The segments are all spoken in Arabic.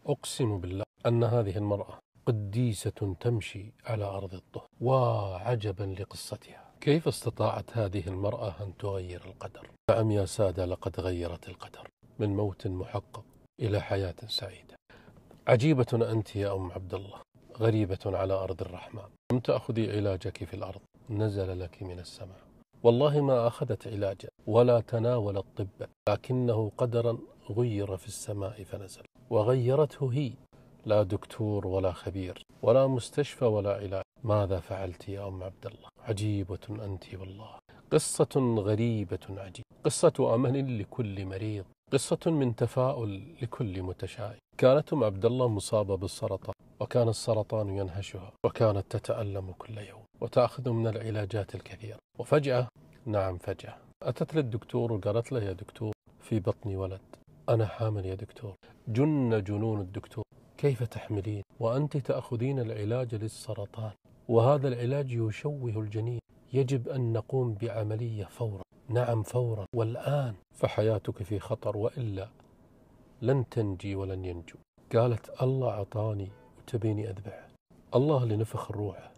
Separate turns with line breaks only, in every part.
أقسم بالله أن هذه المرأة قديسة تمشي على أرض الطهر، وعجبا لقصتها. كيف استطاعت هذه المرأة أن تغير القدر؟ نعم يا سادة، لقد غيرت القدر من موت محقق إلى حياة سعيدة. عجيبة أنت يا أم عبد الله، غريبة على أرض الرحمن. لم تأخذي علاجك في الأرض، نزل لك من السماء. والله ما أخذت علاجا ولا تناولت طبا، لكنه قدرا غير في السماء فنزل، وغيرته هي، لا دكتور ولا خبير ولا مستشفى ولا علاج. ماذا فعلت يا أم عبد الله؟ عجيبة أنت والله، قصة غريبة عجيبة، قصة أمل لكل مريض، قصة من تفاؤل لكل متشائم. كانت أم عبد الله مصابة بالسرطان، وكان السرطان ينهشها، وكانت تتألم كل يوم وتأخذ من العلاجات الكثيرة. وفجأة، نعم فجأة، أتت للدكتور وقالت له: يا دكتور، في بطني ولد، أنا حامل يا دكتور. جن جنون الدكتور، كيف تحملين وأنت تأخذين العلاج للسرطان، وهذا العلاج يشوه الجنين، يجب أن نقوم بعملية فورا. نعم فورا والآن، فحياتك في خطر، وإلا لن تنجي ولن ينجو. قالت: الله عطاني وتبيني أذبح؟ الله اللي نفخ الروح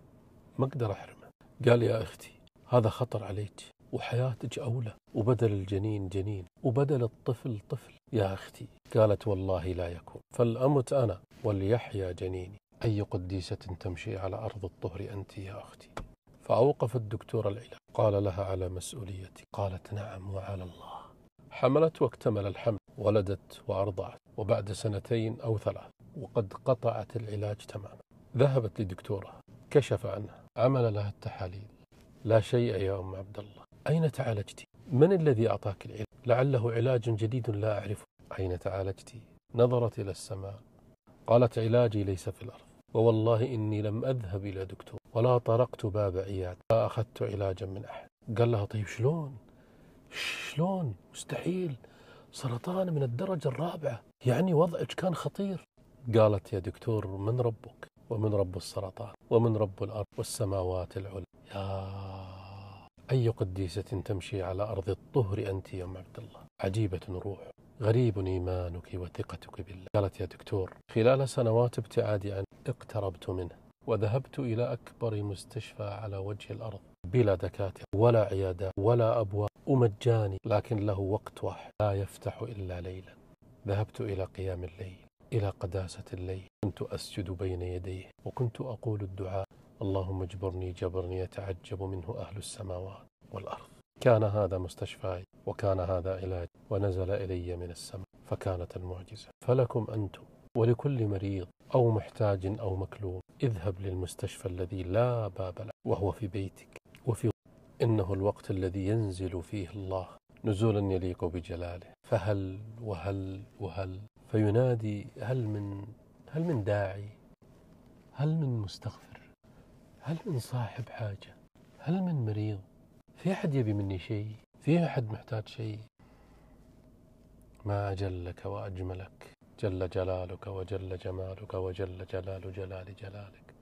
ما أقدر أحرمه. قال: يا أختي، هذا خطر عليك، وحياتك أولى، وبدل الجنين جنين، وبدل الطفل طفل يا أختي. قالت: والله لا يكون، فلأمت أنا وليحيا جنيني. أي قديسة تمشي على أرض الطهر أنت يا أختي. فأوقف الدكتور العلاج، قال لها: على مسؤوليتي. قالت: نعم وعلى الله. حملت واكتمل الحمل، ولدت وأرضعت، وبعد 2 أو 3 وقد قطعت العلاج تماما. ذهبت لدكتورها، كشف عنها، عمل لها التحاليل، لا شيء يا أم عبد الله. أين تعالجتي؟ من الذي أعطاك العلاج؟ لعله علاج جديد لا أعرفه. أين تعالجتي؟ نظرت إلى السماء، قالت: علاجي ليس في الأرض، ووالله إني لم أذهب إلى دكتور ولا طرقت باب عيادة، لا أخذت علاجا من أحد. قال لها: طيب شلون؟ مستحيل، سرطان من الدرجة الرابعة، يعني وضعك كان خطير. قالت: يا دكتور، من ربك ومن رب السرطان ومن رب الأرض والسماوات العلى؟ يا أي قديسة تمشي على أرض الطهر أنت يا أم عبد الله. عجيبة روح، غريب إيمانك وثقتك بالله. قالت: يا دكتور، خلال سنوات ابتعادي عنه اقتربت منه، وذهبت إلى أكبر مستشفى على وجه الأرض، بلا دكاترة ولا عيادات ولا أبواب، ومجاني، لكن له وقت واحد لا يفتح إلا ليلا. ذهبت إلى قيام الليل، إلى قداسة الليل، كنت أسجد بين يديه، وكنت أقول الدعاء: اللهم اجبرني جبرني يتعجب منه أهل السماوات والأرض. كان هذا مستشفاي، وكان هذا علاج، ونزل إلي من السماء، فكانت المعجزة. فلكم أنتم ولكل مريض أو محتاج أو مكلوم، اذهب للمستشفى الذي لا باب له، وهو في بيتك وفي إنه الوقت الذي ينزل فيه الله نزولا يليق بجلاله. فهل وهل وهل، فينادي: هل من داعي؟ هل من مستغفر؟ هل من صاحب حاجة؟ هل من مريض؟ في أحد يبي مني شيء؟ في أحد محتاج شيء؟ ما أجلك وأجملك، جل جلالك وجل جمالك وجل جلال جلال جلالك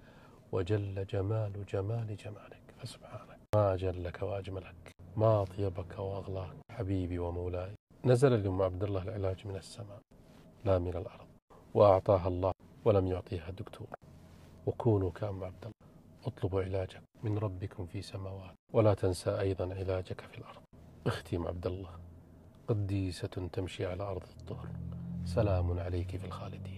وجل جمال جمال جمالك، فسبحانك. ما أجلك وأجملك، ما أطيبك وأغلاك، حبيبي ومولاي. نزل لأم عبد الله العلاج من السماء لا من الأرض، وأعطاها الله ولم يعطيها دكتور. وكونوا كأم عبد الله، اطلبوا علاجك من ربكم في سماوات، ولا تنسى أيضا علاجك في الأرض. اختي أم عبد الله، قديسة تمشي على أرض الطهر، سلام عليك في الخالدين.